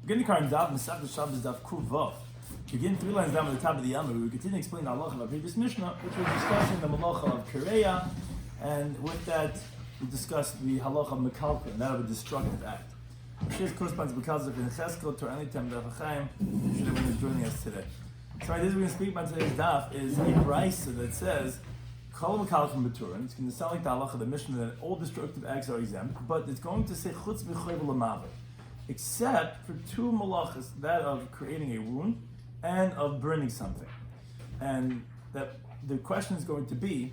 Begin the current Daf, Masach Shabbos Daf Kuvav. Begin 3 lines down at the top of the Yommi. We continue to explain the halacha of our previous Mishnah, which was discussing the malacha of Kireya, and with that we discussed the halacha of Mekalka, and that of a destructive act. This corresponds to Mekalka in Cheskel, Torah Anytime, Daf Chaim. Should everyone is joining us today. So this we're going to speak about today's Daf is a brisa that says Kol Mekalka B'Turin. It's going to sound like the halacha of the Mishnah that all destructive acts are exempt, but it's going to say Chutz B'Choyv L'Mavet, except for two malachas, that of creating a wound and of burning something. And that the question is going to be,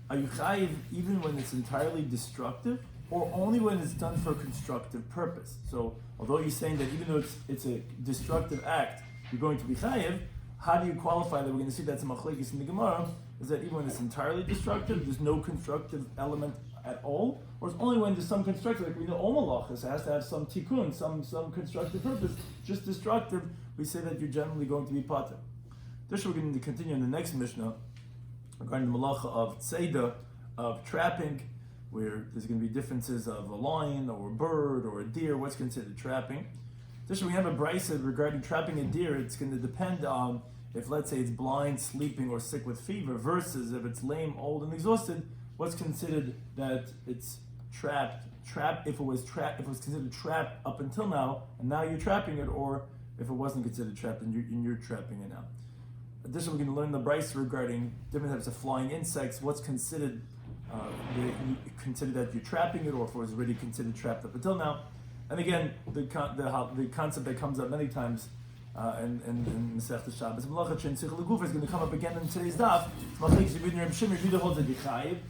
are you chayiv even when it's entirely destructive, or only when it's done for a constructive purpose? So, although you're saying that even though it's a destructive act, you're going to be chayiv, how do you qualify that? We're going to see that's a machlekes in the Gemara, is that even when it's entirely destructive, there's no constructive element at all, or it's only when there's some constructive, like we know all malachas has to have some tikkun, some constructive purpose. Just destructive, we say that you're generally going to be pater. This we're going to continue in the next Mishnah regarding the malacha of tzeda, of trapping, where there's going to be differences of a lion or a bird or a deer, what's considered trapping. This we have a brisa regarding trapping a deer. It's going to depend on if, let's say, it's blind, sleeping, or sick with fever, versus if it's lame, old, and exhausted. What's considered that it's trapped? If it was considered trapped up until now, and now you're trapping it, or if it wasn't considered trapped and you're trapping it now. Additionally, we're going to learn the brisa regarding different types of flying insects. What's considered? You consider that you're trapping it, or if it was already considered trapped up until now. And again, the concept that comes up many times in Masech Shabbos, Malacha Chen Tzich L'Guf, is going to come up again in today's Daf.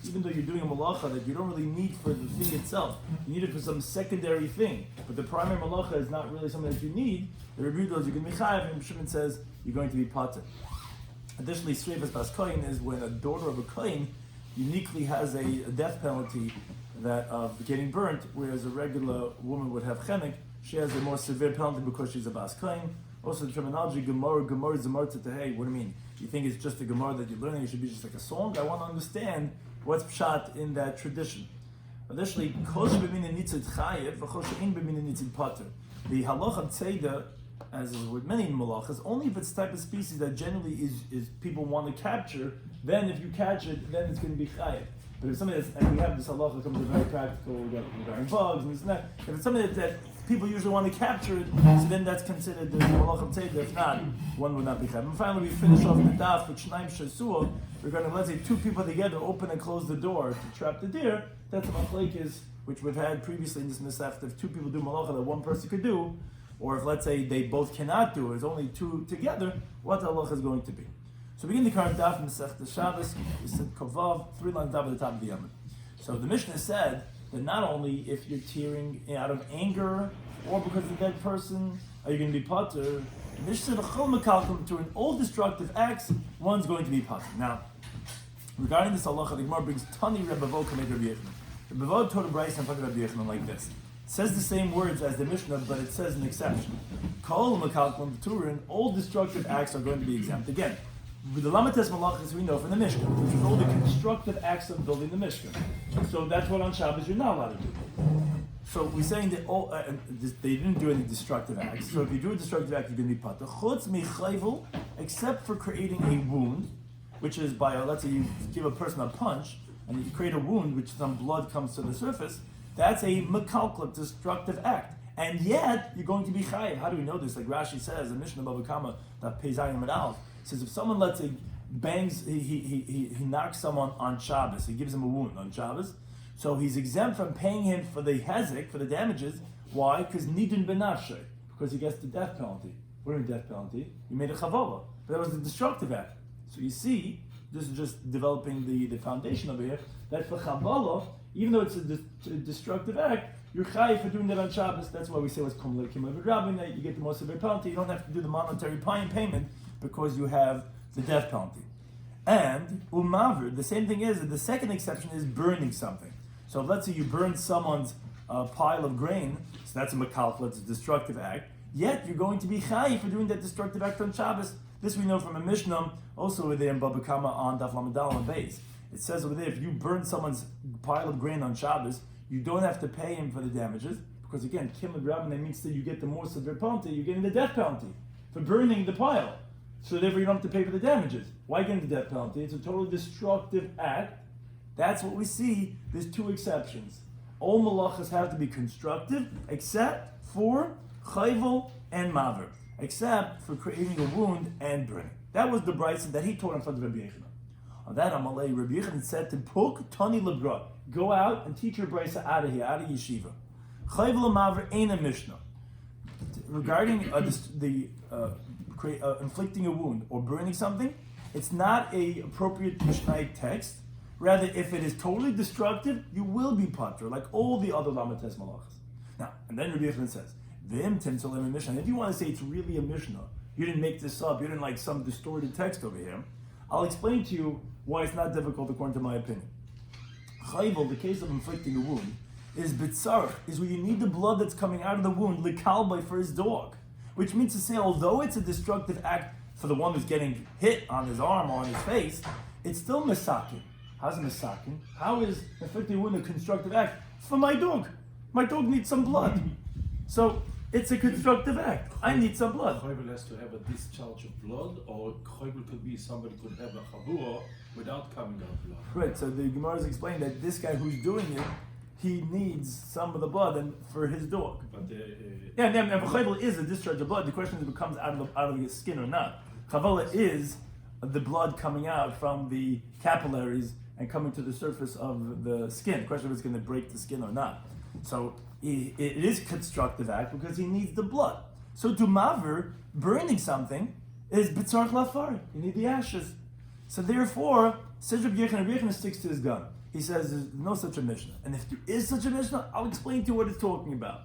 Even though you're doing a malacha that you don't really need for the thing itself, you need it for some secondary thing. But the primary malacha is not really something that you need. The Rebbe does, you're going to be chayiv, and Shimon says you're going to be pater. Additionally, Sreivas Bas Kohen is when a daughter of a Kohen uniquely has a death penalty that of getting burnt, whereas a regular woman would have chenek. She has a more severe penalty because she's a Bas Kohen. Also, the terminology Gemara Zamar hey, what do you mean? You think it's just a Gemara that you're learning? It should be just like a song? I want to understand what's pshat in that tradition. Additionally, Kol B'Min Nitzid Chayev, V'Chol She'in B'Min Nitzid Pater. The halacha tzeda, as is with many malachas, only if it's type of species that generally is people want to capture. Then, if you catch it, then it's going to be chayev. But if something that's, and we have this halacha comes very practical, regarding bugs and this and that. If it's something that people usually want to capture it, so then that's considered the malach of tzeda. If not, one would not be chayev. And finally, we finish off the daf with shnaim shasuah regarding, let's say, two people together open and close the door to trap the deer. That's a machlekes which we've had previously in this misafter. If two people do malacha that one person could do, or if, let's say, they both cannot do it, it's only two together, what the halacha is going to be. So begin the current daf in Masech Shabbos. We said Kovav, 3 lines down at the top of the Yommi. So the Mishnah said that not only if you're tearing out of anger or because of the dead person are you going to be pater. The Mishnah said Chol Mekalka to an all destructive acts, one's going to be pater. Now, regarding this halacha, the Gemara brings Tani Rebavo Kamed Rabbi Yochanan. Rebavo told a brayso in front of Rabbi Yochanan like this. It says the same words as the Mishnah, but it says an exception. Kol Mekalka B'Turin, all destructive acts are going to be exempt. Again, with the Lamates Malachas we know from the Mishnah, which is all the constructive acts of building the Mishnah. So that's what on Shabbos you're not allowed to do. So we're saying that they didn't do any destructive acts. So if you do a destructive act, you're going to be pater. Chutz michayvel, except for creating a wound, which is by, let's say you give a person a punch, and you create a wound, which some blood comes to the surface, that's a mekalka, destructive act. And yet, you're going to be chayiv. How do we know this? Like Rashi says, the Mishnah Bava Kama, that Pezayim Medal, says if someone, let's say, bangs, he knocks someone on Shabbos, he gives him a wound on Shabbos, so he's exempt from paying him for the hezek, for the damages. Why? Because nidun benafshay, because he gets the death penalty. What do you mean death penalty? You made a chavola, but that was a destructive act. So you see, this is just developing the foundation over here, that for chavola, even though it's a destructive act, you're chayiv for doing that on Shabbos. That's why we say what's called kimlev rabbin, that you get the most severe penalty. You don't have to do the monetary payment because you have the death penalty. And umaver, the same thing is that the second exception is burning something. So if, let's say you burn someone's pile of grain, so that's a mekalka, it's a destructive act. Yet you're going to be chayiv for doing that destructive act on Shabbos. This we know from a Mishnah, also over there in Baba Kama on Daf Lamadal and Beis. It says over there, if you burn someone's pile of grain on Shabbos, you don't have to pay him for the damages, Because again, Kimud Rabbanan means that you get the more severe penalty, you're getting the death penalty for burning the pile. So therefore you don't have to pay for the damages. Why getting the death penalty? It's a totally destructive act. That's what we see. There's two exceptions. All malachas have to be constructive, except for chayvel and maver, except for creating a wound and burning. That was the brisa that he taught in front of Rabbi Yochanan. On that Amalei, Rabbi Yochanan said to Puk Tani Lebra, go out and teach your brisa out of here, out of yeshiva. Chayvel and maver ain't a mishnah. Regarding inflicting a wound or burning something, it's not a appropriate Mishnaic text. Rather, if it is totally destructive, you will be patur, like all the other lamates malachas. Now, and then Rabbi Yochanan says, "V'im timtzalem a mishnah." If you want to say it's really a mishnah, you didn't make this up, you didn't like some distorted text over here. I'll explain to you why it's not difficult according to my opinion. Chayvel, the case of inflicting a wound, is bitzarch, is where you need the blood that's coming out of the wound, likalbai, for his dog. Which means to say, although it's a destructive act for the one who's getting hit on his arm or on his face, it's still misakin. How's it misakin? How is inflicting a wound a constructive act? For my dog. My dog needs some blood. So it's a constructive act. I need some blood. Choyvel has to have a discharge of blood, or Choyvel could be somebody could have a chabura without coming out blood. Right, so the Gemara is explaining that this guy who's doing it, he needs some of the blood and for his dog. But and Chayvel is a discharge of blood. The question is if it comes out of the skin or not. Chavala is the blood coming out from the capillaries and coming to the surface of the skin. The question is if it's going to break the skin or not. So it is constructive act because he needs the blood. So to maver, burning something, is bitzarch lafar. You need the ashes. So therefore, says Rabbi Yochanan sticks to his gun. He says there's no such a mishnah. And if there is such a mishnah, I'll explain to you what it's talking about.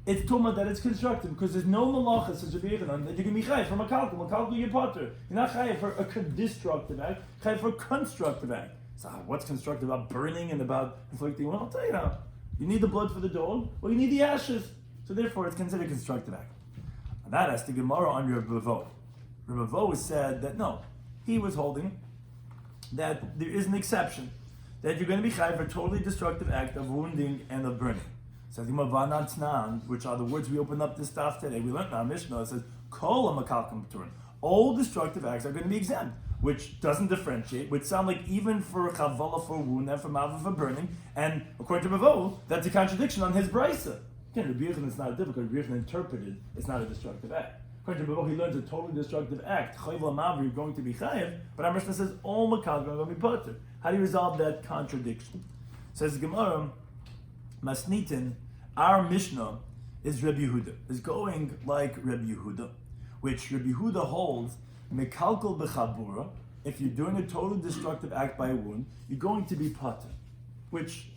It's talking about that it's constructive because there's no malacha, says Rabbi Yochanan, that you can be chayiv from a kalkul. A kalkul you're potter. You're not chayiv for a destructive act, chayiv for a constructive act. So what's constructive about burning and about inflicting? Well, I'll tell you now. You need the blood for the dog, or you need the ashes. So therefore, it's considered a constructive act. And that has the Gemara on Rabbi Vo. Rabbi Vo said that no, he was holding that there is an exception, that you're going to be chayiv for a totally destructive act of wounding and of burning. Says the Gemara, which are the words we opened up this stuff today. We learned in our Mishnah. It says kol hamakalkim p'turin. All destructive acts are going to be exempt, which doesn't differentiate, which sound like even for chavala for wound and for mava for burning, and according to Ravo, that's a contradiction on his brisa. Again, Rabbi Yochanan is not difficult. Rabbi Yochanan interpreted it's not a destructive act. According to Ravo, he learns a totally destructive act. Chayv mava, you're going to be chayiv, but our Mishnah says all makalkim are going to be potter. How do you resolve that contradiction? Says Gemara, Masnitin, our Mishnah is Rabbi Yehuda, is going like Rabbi Yehuda, which Rabbi Yehuda holds mekalkal b'chabura. If you're doing a totally destructive act by a wound, you're going to be pater, which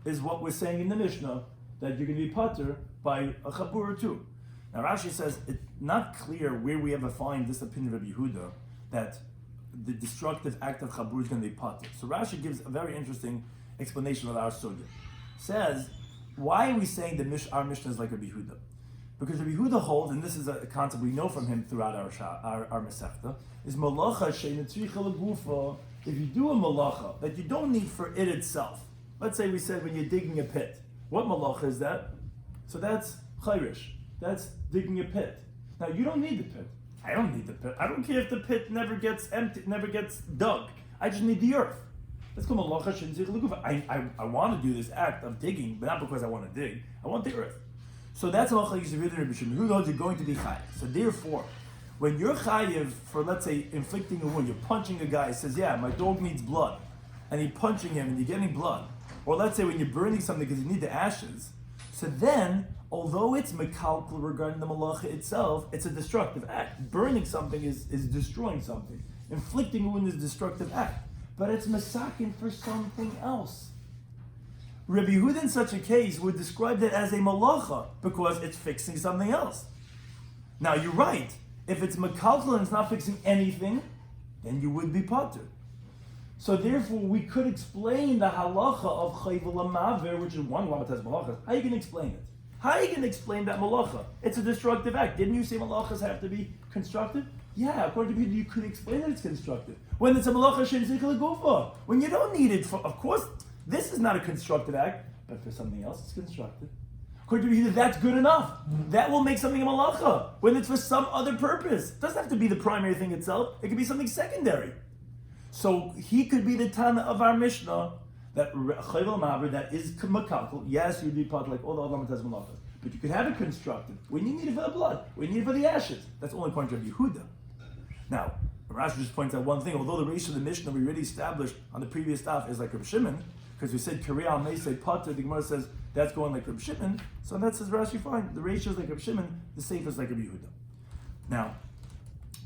is what we're saying in the Mishnah, that you're going to be pater by a chabura too. Now Rashi says it's not clear where we ever find this opinion of Rabbi Yehuda that the destructive act of chabura is going to be pater. So Rashi gives a very interesting explanation of our sugya. Says, why are we saying that our Mishnah is like Rabbi Yehuda? Because Rabbi Yehuda holds, and this is a concept we know from him throughout our Masechta, is malacha she'netzricha legufa. If you do a malacha that you don't need for it itself, let's say we said when you're digging a pit, what malacha is that? So that's chayrish. That's digging a pit. Now you don't need the pit. I don't need the pit. I don't care if the pit never gets empty, never gets dug. I just need the earth. Let's go malacha she'netzricha legufa. I want to do this act of digging, but not because I want to dig. I want the earth. So that's a malacha yisrael Rabbi Shimon. Who knows you're going to be chayiv? So therefore, when you're chayiv for, let's say, inflicting a wound, you're punching a guy, says, yeah, my dog needs blood, and you're punching him and you're getting blood. Or let's say when you're burning something because you need the ashes. So then, although it's mekalkal regarding the malacha itself, it's a destructive act. Burning something is destroying something. Inflicting a wound is a destructive act. But it's masakin for something else. Rabbi Yehuda in such a case would describe that as a malacha because it's fixing something else. Now you're right. If it's mekalkal and it's not fixing anything, then you would be pater. So therefore, we could explain the halacha of chayvel maver, which is one lamatas malachas. How are you going to explain it? How are you going to explain that malacha? It's a destructive act. Didn't you say malachas have to be constructive? Yeah, according to you, you could explain that it's constructive. When it's a malacha she'netzricha legufa, when you don't need it for, of course, this is not a constructive act, but for something else it's constructive. According to Rabbi Yehuda, that's good enough. That will make something a malacha when it's for some other purpose. It doesn't have to be the primary thing itself. It could be something secondary. So he could be the Tana of our Mishnah that chayvel maver that is makalkel. Yes, you'd be part like all the other malachas, but you could have it constructed when you need it for the blood, when you need it for the ashes. That's only according to Rabbi Yehuda. Now, Rashi just points out one thing. Although the ratio of the Mishnah we already established on the previous daf is like Rabbi Shimon, because we said Kariya al Meisei Pater, the Gemara says that's going like Rabbi Shimon. So that says Rashi, fine. The ratio is like Rabbi Shimon, the safe is like Rabbi Yehuda. Now,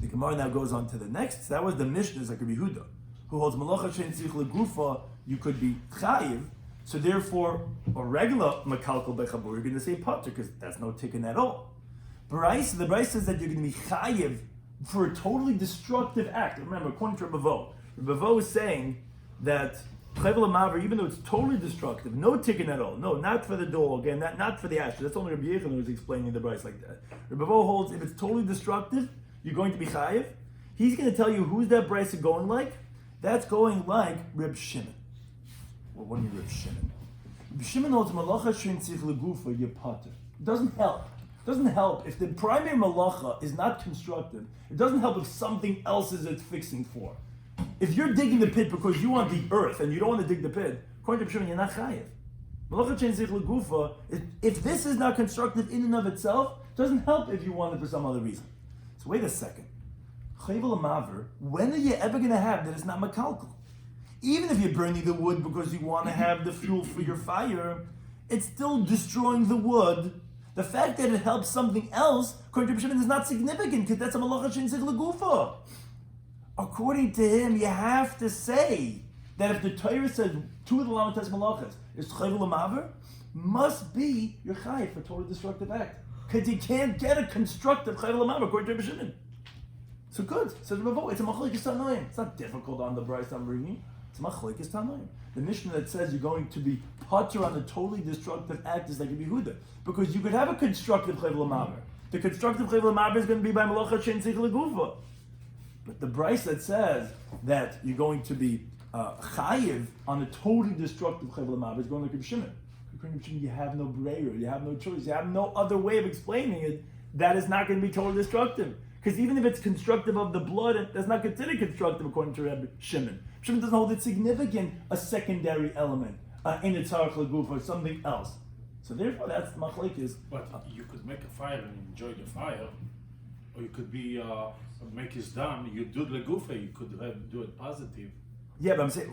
the Gemara now goes on to the next. That was the Mishnah is like Rabbi Yehuda, who holds Malacha Shein Tzich Legufa, you could be Chayiv. So therefore, a regular Makalkal Bechabur, you're going to say Pater, because that's no tikkun at all. The Bryce says that you're going to be Chayiv for a totally destructive act. Remember, according to Rabbi Vo is saying that Chayvel Maver, even though it's totally destructive, no tikkun at all, no, not for the dog, and not for the ashes. That's only Rabbi Yechon who was explaining the Bryce like that. Rabbi Vo holds if it's totally destructive, you're going to be Chayiv. He's going to tell you who's that Bryce going like. That's going like Reb Shimon. Well, what do you mean Reb Shimon? Reb Shimon holds Malacha Shein Tzich Legufa Yepater. It doesn't help. It doesn't help if the primary malacha is not constructive. It doesn't help if something else is it's fixing for. If you're digging the pit because you want the earth and you don't want to dig the pit, according to Reb Shimon, you're not chayiv. Malacha Shein Tzich Legufa, if this is not constructive in and of itself, it doesn't help if you want it for some other reason. So wait a second. Chayvel Maver, when are you ever going to have that it's not makalkal? Even if you're burning the wood because you want to have the fuel for your fire, it's still destroying the wood. The fact that it helps something else, according to Rabbi Shimon, is not significant because that's a malacha shein tzich legufa. According to him, you have to say that if the Torah says two of the lamates malachas is chayvel maver, must be your chayiv for total destructive act because you can't get a constructive chayvel maver according to Rabbi Shimon. So good. Says Rabbi, it's a machlokes tanoim. It's not difficult on the Bryce I'm reading. It's a machlokes tanoim. The Mishnah that says you're going to be patur on a totally destructive act is like Rabbi Yehuda, because you could have a constructive chayvel maver. The constructive chayvel maver is going to be by malacha shein tzich legufa. But the Bryce that says that you're going to be chayiv on a totally destructive chayvel maver is going like Rabbi Shimon. According to Rabbi Shimon, you have no breira, you have no choice, you have no other way of explaining it that is not going to be totally destructive. Because even if it's constructive of the blood, that's not considered constructive according to Rabbi Shimon. Shimon doesn't hold it significant, a secondary element in a tzarech leguf or something else. So therefore, that's the machlekes. But you could make a fire and enjoy the fire, or you could be make his dam. You do legufa. You could do it positive. Yeah, but I'm saying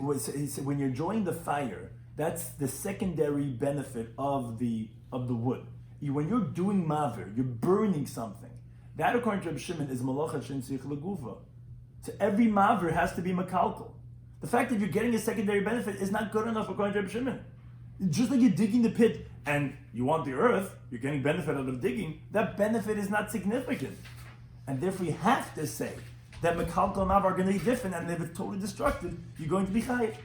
when you're enjoying the fire, that's the secondary benefit of the wood. When you're doing maver, you're burning something. That, according to Rabbi Shimon, is malacha shein tzich legufa. So every maver has to be makalkal. The fact that you're getting a secondary benefit is not good enough according to Rabbi Shimon. Just like you're digging the pit and you want the earth, you're getting benefit out of digging, that benefit is not significant. And therefore you have to say that makalkal and maver are going to be different, and if it's totally destructive, you're going to be chayiv.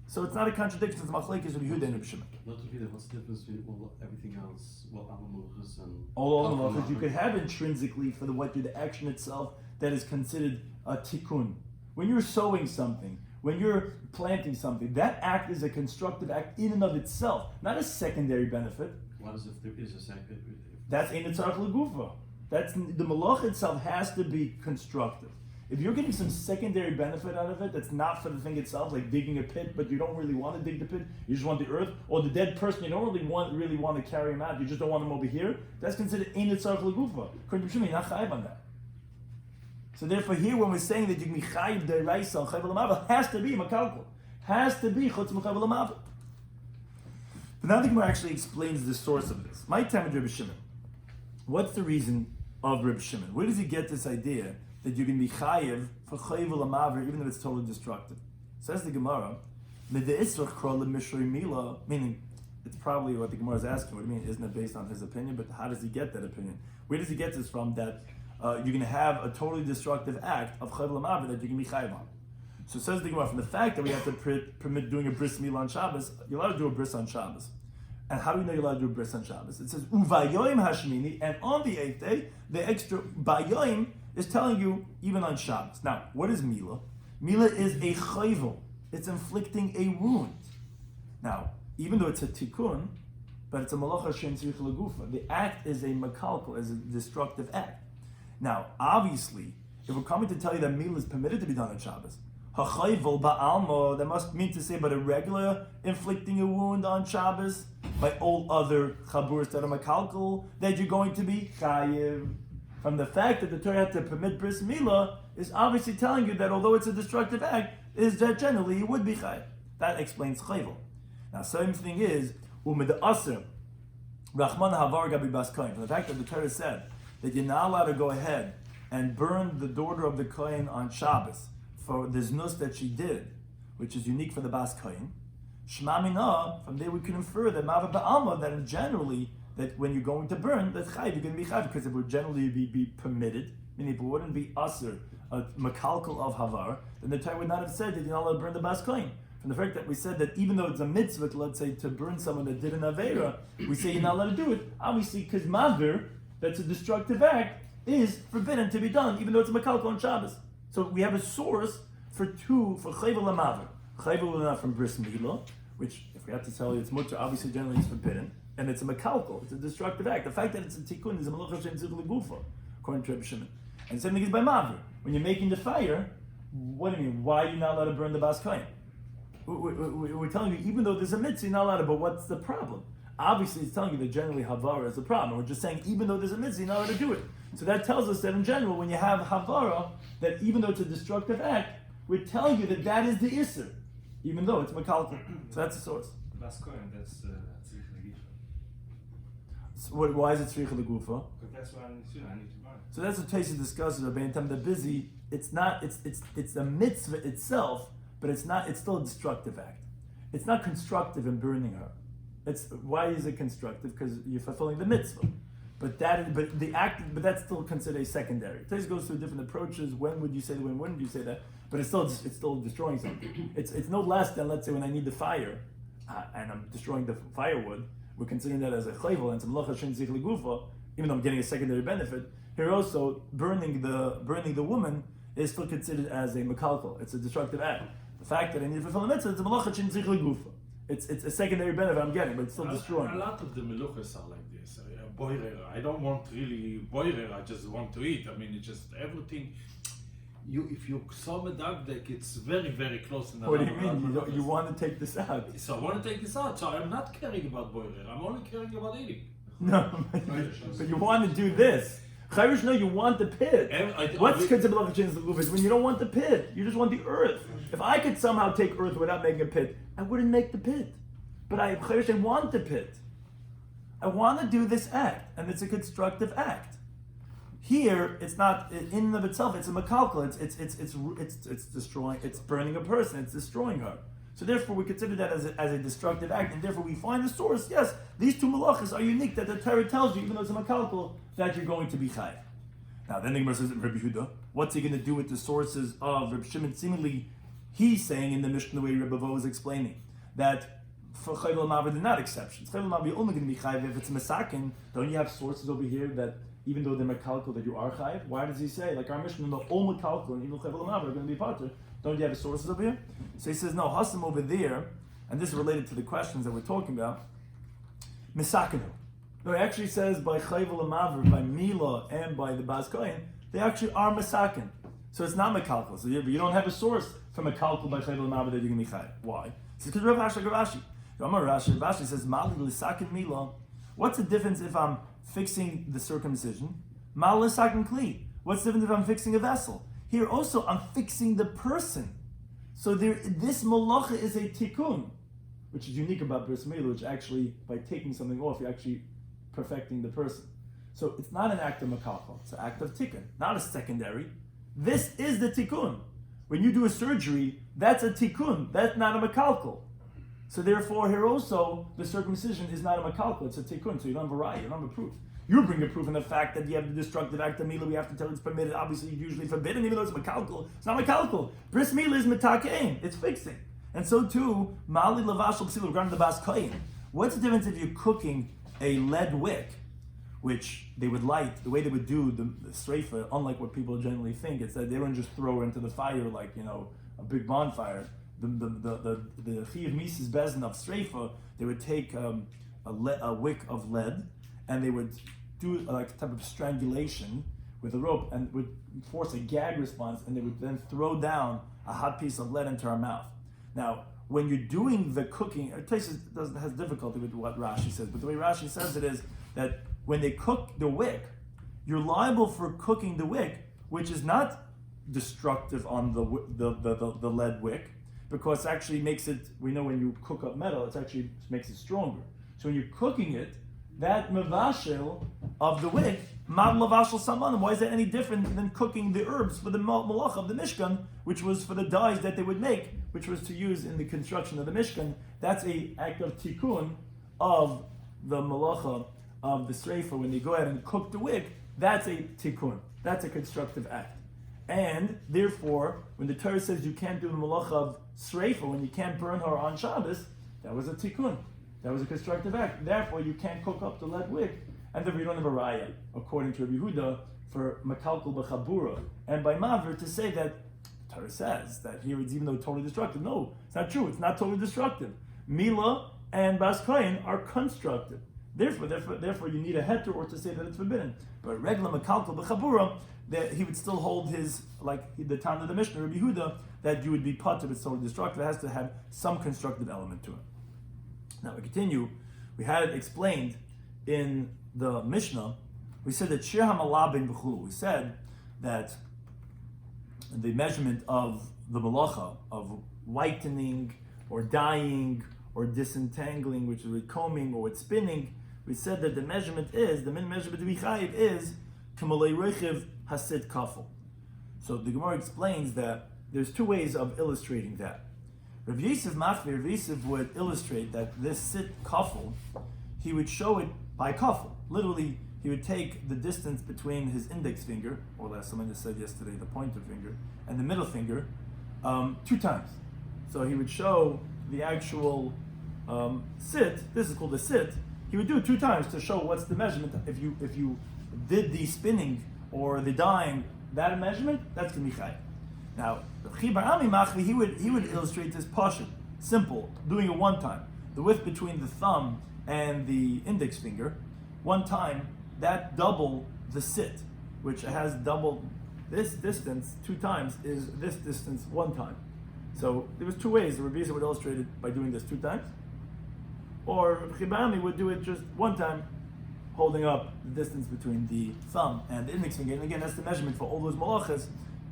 So it's not a contradiction. It's machlekes of Yehuda and Rabbi Shimon. Not to be there, what's the difference between everything else? Malachas and all malachas you could have intrinsically for the action itself that is considered a tikkun. When you're sowing something, when you're planting something, that act is a constructive act in and of itself, not a secondary benefit. What is if there is a second? That's ein tzarech legufa. That's the malach itself has to be constructive. If you're getting some secondary benefit out of it, that's not for the thing itself, like digging a pit, but you don't really want to dig the pit, you just want the earth, or the dead person, you don't really want to carry him out, you just don't want him over here, that's considered ein tzarech legufa. According to Shimon, you're not chayiv on that. So therefore here, when we're saying that you can be chayiv deraisa, chayiv l'mavel, has to be makalkal, has to be chutz m'chayiv l'mavel. But now the Gemara actually explains the source of this. My time with Rabbi Shimon. What's the reason of Rabbi Shimon? Where does he get this idea that you can be chayiv for chayiv l'maver even if it's totally destructive? Says the Gemara, meaning it's probably what the Gemara is asking. What do you mean? Isn't it based on his opinion? But how does he get that opinion? Where does he get this from? That you can have a totally destructive act of chayiv l'maver that you can be chayiv on. So says the Gemara, from the fact that we have to permit doing a bris milah on Shabbos, you're allowed to do a bris on Shabbos. And how do we know you're allowed to do a bris on Shabbos? It says uvayoim hashmini, and on the 8th day, the extra bayoim is telling you even on Shabbos. Now, what is milah? Milah is a chayvel. It's inflicting a wound. Now, even though it's a tikkun, but it's a malacha shein tzrich legufa. The act is a makalkal, is a destructive act. Now, obviously, if we're coming to tell you that meal is permitted to be done on Shabbos, hachayvol ba'alma, that must mean to say, but a regular inflicting a wound on Shabbos by all other chaburas that are makalkal, that you're going to be chayiv. From the fact that the Torah had to permit bris milah is obviously telling you that although it's a destructive act, is that generally you would be chayiv. That explains chayvol. Now, same thing is umid aser rachman havar gabi bas kohen. From the fact that the Torah said that you're not allowed to go ahead and burn the daughter of the kohen on Shabbos for the znus that she did, which is unique for the bas kohen. Shema mina, from there we can infer that mava ba'alma, that generally that when you're going to burn, that chayiv, you're going to be chayiv, because it would generally be permitted, meaning if it wouldn't be aser, a makalkal of havar, then the Torah would not have said that you're not allowed to burn the bas kohen. From the fact that we said that even though it's a mitzvah, let's say, to burn someone that did an avera, we say you're not allowed to do it, obviously because mavir, that's a destructive act, is forbidden to be done, even though it's a makalkal on Shabbos. So we have a source for chayvel and mavir. Chayvel not from bris milah, which, if we have to tell you it's mutter, obviously generally it's forbidden, and it's a makalkal, it's a destructive act. The fact that it's a tikkun is a malacha shein tzrich legufa, according to Rabbi Shimon. And the same thing is by mavir. When you're making the fire, what do you mean? Why are you not allowed to burn the bas kohen? We're telling you, even though there's a mitzvah, you're not allowed to, but what's the problem? Obviously, it's telling you that generally havara is the problem. We're just saying, even though there's a mitzvah, you're not allowed to do it. So that tells us that in general, when you have havara, that even though it's a destructive act, we're telling you that that is the isser, even though it's makalkal. So that's the source. Bas Kohen, that's tzrich legufa. So why is it tzrich legufa? Because that's why I need to burn. So that's what Taisa discusses about in time they're busy. It's not. It's a mitzvah itself, but it's not. It's still a destructive act. It's not constructive in burning her. Why is it constructive? Because you're fulfilling the mitzvah. But that's still considered a secondary. Taisa goes through different approaches. When would you say that? When wouldn't you say that? But it's still destroying something. It's no less than, let's say, when I need the fire and I'm destroying the firewood. We're considering that as a chayvel and some malacha shein tzrich legufa, even though I'm getting a secondary benefit. Here also, burning the woman is still considered as a makalkal. It's a destructive act. The fact that I need to fulfill the mitzvah, it's a malacha shein tzrich legufa. It's a secondary benefit I'm getting, but it's still destroying. A lot of the meluchas are like this. Boirer. I don't want really boirer. I just want to eat. I mean, it's just everything. If you saw medagdek, it's very, very close. What do you mean? You want to take this out? So I want to take this out. So I'm not caring about boirer. I'm only caring about eating. No, but you want to do this. Chayrish, no, you want the pit. What's considered malacha shein tzrich legufa is when you don't want the pit. You just want the earth. If I could somehow take earth without making a pit, I wouldn't make the pit. But I want the pit. I want to do this act, and it's a constructive act. Here, it's not in and of itself. It's a makalkal. It's destroying. It's burning a person. It's destroying her. So therefore, we consider that as a destructive act, and therefore we find the source. Yes, these two malachas are unique. That the Torah tells you, even though it's a makalkal, that you're going to be chayiv. Now, then the Gemara says, Rabbi Yehuda, what's he going to do with the sources of Rabbi Shimon? Seemingly, he's saying in the Mishnah, the way Rabbi Vo is explaining, that for chayvel maver, they're not exceptions. Chayvel maver, you're only going to be chayiv if it's masakin. Don't you have sources over here that even though they're makalkal, that you are chayiv? Why does he say, like our Mishnah, the all makalkal and even chayvel maver are going to be pater? Don't you have sources over here? So he says, no, Hasim over there, and this is related to the questions that we're talking about, misakinu. No, he actually says by chayvel maver, by Mila, and by the Bas Kohen, they actually are masakin. So it's not makalkal. So you don't have a source for makalkal by chayvel maver that you're going to be chayiv. Why? It's because Rav Rashi. Rashi says, Mali l'sakin Mila. What's the difference if I'm fixing the circumcision? Mal l'sakin kli. What's the difference if I'm fixing a vessel? Here also, I'm fixing the person. So this malacha is a tikkun, which is unique about bris milah, which actually, by taking something off, you're actually perfecting the person. So it's not an act of makalkal, it's an act of tikkun, not a secondary. This is the tikkun. When you do a surgery, that's a tikkun, that's not a makalkal. So therefore, here also, the circumcision is not a makalkal, it's a tikkun, so you don't have a raya, you don't have a proof. You bring a proof in the fact that you have the destructive act of milah, we have to tell it's permitted, obviously usually forbidden, even though it's makalkal. It's not makalkal. Bris milah is mitakein, it's fixing. And so too, mali lavashal psilu, regarding the bas kohen. What's the difference if you're cooking a lead wick, which they would light, the way they would do the streifa, unlike what people generally think, it's that they don't just throw it into the fire like, a big bonfire. The chiv mises bezin of streifa, they would take a wick of lead, and they would do like a type of strangulation with a rope and would force a gag response, and they would then throw down a hot piece of lead into our mouth. Now, when you're doing the cooking, it has difficulty with what Rashi says, but the way Rashi says it is that when they cook the wick, you're liable for cooking the wick, which is not destructive on the lead wick, because it actually makes it, we know when you cook up metal, it actually makes it stronger. So when you're cooking it, that mevashel of the wick, mad lavashel saman, why is that any different than cooking the herbs for the malach of the Mishkan, which was for the dyes that they would make, which was to use in the construction of the Mishkan? That's a act of tikkun of the malacha of the sreifa. When they go ahead and cook the wick, that's a tikkun. That's a constructive act. And therefore, when the Torah says you can't do the malacha of sreifa, when you can't burn her on Shabbos, that was a tikkun. That was a constructive act. Therefore, you can't cook up the lead wick. And therefore, you don't have a raya, according to Rabbi Yehuda, for makalkul b'chabura. And by Maver, to say that the Torah says that here it's even though totally destructive. No, it's not true. It's not totally destructive. Mila and Bas Kohen are constructive. Therefore, you need a heter or to say that it's forbidden. But regla makalkul b'chabura, that he would still hold his, like the time of the Mishnah, Rabbi Yehuda, that you would be put if it's totally destructive. It has to have some constructive element to it. Now we continue. We had it explained in the Mishnah. We said that shir hamalabin b'chulu. We said that the measurement of the malacha of whitening or dyeing or disentangling, which is with combing or with spinning, we said that the measurement is, the min measurement to be chayiv is kamalei rechiv hasid kafel. So the Gemara explains that there's two ways of illustrating that. Rav Yosef Machvi, Rav Yosef would illustrate that this sit kafel, he would show it by kafel. Literally, he would take the distance between his index finger, or as someone just said yesterday, the pointer finger, and the middle finger, 2 times. So he would show the actual sit. This is called a sit. He would do it 2 times to show what's the measurement. If you did the spinning or the dyeing, that measurement, that's going to be chayv. Now, the Chibar Ami Machli, he would illustrate this pashut, simple, doing it 1 time. The width between the thumb and the index finger, 1 time, that double the sit, which has double this distance 2 times, is this distance 1 time. So there was 2 ways. The Rabbi Yosef would illustrate it by doing this 2 times, or Chibar Ami would do it just 1 time, holding up the distance between the thumb and the index finger. And again, that's the measurement for all those malachas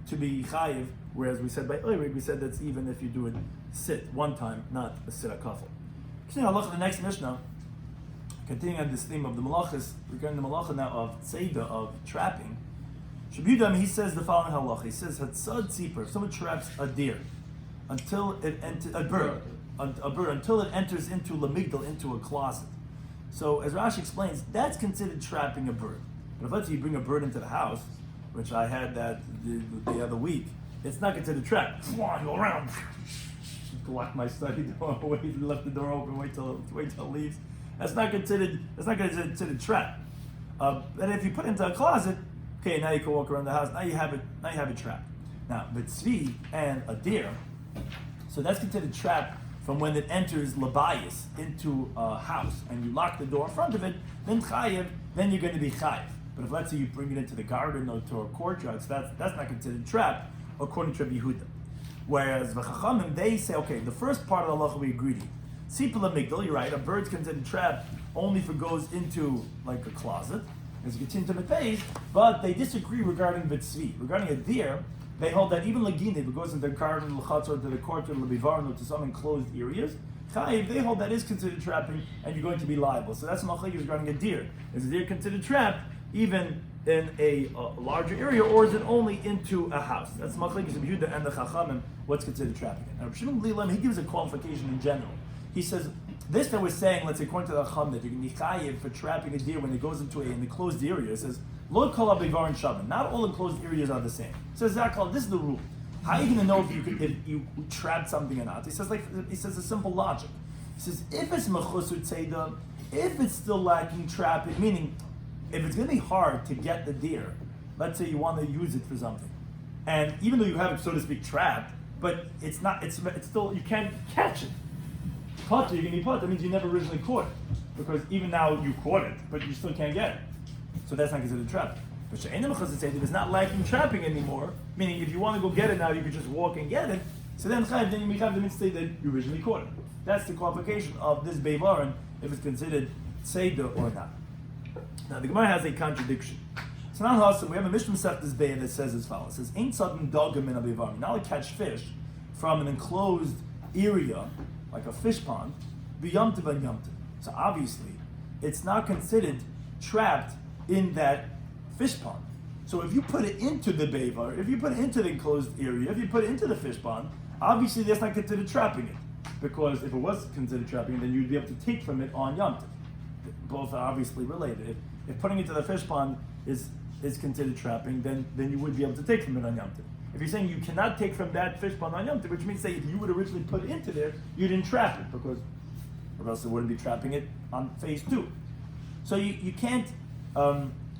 to be chayiv, whereas we said by Oirig, we said that's even if you do it sit 1 time, not a sit akafel. Continue halacha the next Mishnah, continuing on this theme of the malachas, regarding the malacha now of tzeda, of trapping. Shabudam, he says the following halacha. He says, Hatzad tzipor, if someone traps a deer, until it a bird, until it enters into lamigdal, into a closet. So as Rashi explains, that's considered trapping a bird. But if let's say you bring a bird into the house, which I had that the other week, it's not considered trap. Go around, lock my study door, wait, left the door open, wait till it leaves. That's not considered trap. And if you put it into a closet, okay, now you can walk around the house. Now you have it trapped. Now, but tzvi and a deer, so that's considered trap from when it enters labayis into a house and you lock the door in front of it. Then chayiv, then you're going to be chayiv. But if let's say you bring it into the garden or to a courtyard, so that's not considered trap, according to Rabbi Yehuda. Whereas the Chachamim, they say, okay, the first part of the halacha we agreed to. Sipul amigdal, you're right, a bird's considered trap only if it goes into like a closet, as you continue to the page, but they disagree regarding vitzvi. Regarding a deer, they hold that even lagine, if it goes into the garden, l'chatzor, to the courtyard, l'bivarno, to some enclosed areas, chayiv, they hold that is considered trapping, and you're going to be liable. So that's machlekes regarding a deer. Is a deer considered trapped even in a larger area, or is it only into a house? That's machlekes of Yehuda and the Chachamim, what's considered trapping. Now, Shimon Lilam, he gives a qualification in general. He says, this that we're saying, let's say according to the Chacham, that you can be chayiv for trapping a deer when it goes into an enclosed area. It says, lo kol habivar and shavan. Not all enclosed areas are the same. So Zakal, this is the rule. How are you going to know if you trapped something or not? He says a simple logic. He says, if it's mechusur tzeda, if it's still lacking trapping, meaning if it's going to be hard to get the deer, let's say you want to use it for something, and even though you have it, so to speak, trapped, but it's still, you can't catch it. Putter, you're going to be putter. That means you never originally caught it. because even now you caught it, but you still can't get it. So that's not considered trapping. But she'enim mechazes say that it's not lacking trapping anymore, meaning if you want to go get it now, you could just walk and get it. So then you may have the mitzvah that you originally caught it. That's the qualification of this beivarin, if it's considered seder or not. Now the Gemara has a contradiction. So now also we have a Mishnah Masechtas Be'ah that says as follows: it says, "Ain't sudden dogam in a beivarin." Now to catch fish from an enclosed area, like a fish pond, b'yamtiv and yamtiv. So obviously, it's not considered trapped in that fish pond. So if you put it into the beivar, if you put it into the enclosed area, if you put it into the fish pond, obviously that's not considered trapping it. Because if it was considered trapping, then you'd be able to take from it on Yom Tov. Both are obviously related. If putting it to the fish pond is considered trapping, then you would be able to take from it on Yom Tov. If you're saying you cannot take from that fish pond on Yom Tov, which means say if you would originally put it into there, you didn't trap it, because or else it wouldn't be trapping it on phase 2. So you can't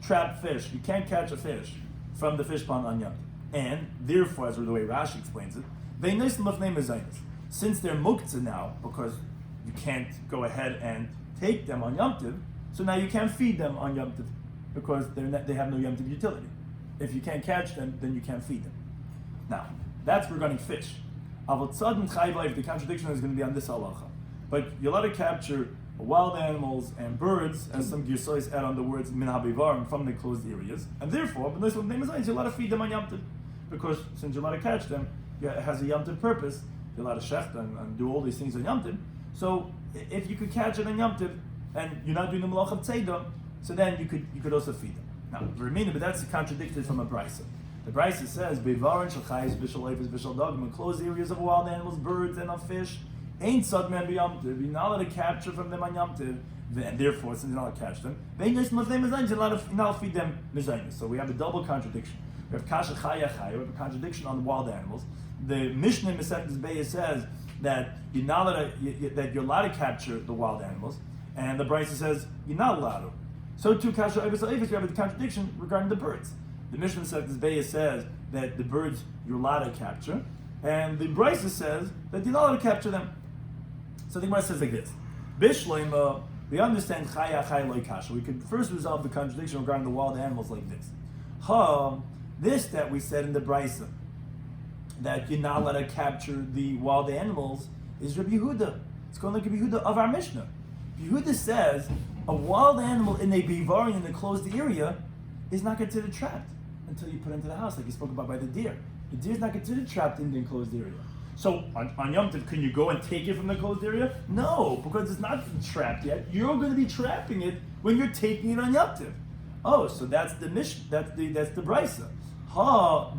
trap fish, you can't catch a fish from the fish pond on Yom Tov. And therefore, as the way Rashi explains it, since they're muktzah now, because you can't go ahead and take them on Yom Tov, so now you can't feed them on Yom Tov, because they have no Yom Tov utility. If you can't catch them, then you can't feed them. Now, that's regarding fish. The contradiction is going to be on this halacha. But you're allowed to capture wild animals and birds, as some Girsois add on the words min habivarim, from the closed areas, and therefore, but this name is you're allowed to feed them on Yom Tov, because since you're allowed to catch them, it has a Yom Tov purpose. You're allowed to shech them and do all these things on Yom Tov. So if you could catch it on Yom Tov and you're not doing the malach of tzeidah, so then you could also feed them. Now, Vermina, but that's contradicted from a brisa. The brisa says beivarin shachayis bishal leifes bishal dogim, in closed areas of wild animals, birds, and of fish. Ain't sadman b'yom tov. You're not allowed to capture from them on Yom Tov, and therefore, since you're not allowed to catch them, you're not allowed to feed them mezainis. So we have a double contradiction. We have kasha chaya chaya. We have a contradiction on the wild animals. The Mishnah in Masechtas Be'ah says that you're not allowed that you're allowed to capture the wild animals, and the brisa says you're not allowed to. So too, kasha oivus oivus, we have a contradiction regarding the birds. The Mishnah in Masechtas Be'ah says that the birds you're allowed to capture, and the brisa says that you're not allowed to capture them. So the Gemara says like this: Bishloima, we understand chaya chaya loy kasha. We could first resolve the contradiction regarding the wild animals like this. This that we said in the brisa, that you're not allowed to capture the wild animals, is Rabbi Yehuda. It's going like Rabbi Yehuda of our Mishnah. Rabbi Yehuda says a wild animal in a bivarin in the closed area is not considered trapped until you put it into the house, like you spoke about by the deer. The deer is not considered trapped in the enclosed area. So on Yom Tov, can you go and take it from the enclosed area? No, because it's not trapped yet. You're going to be trapping it when you're taking it on Yom Tov. Oh, so that's the Mishnah. That's the brisa.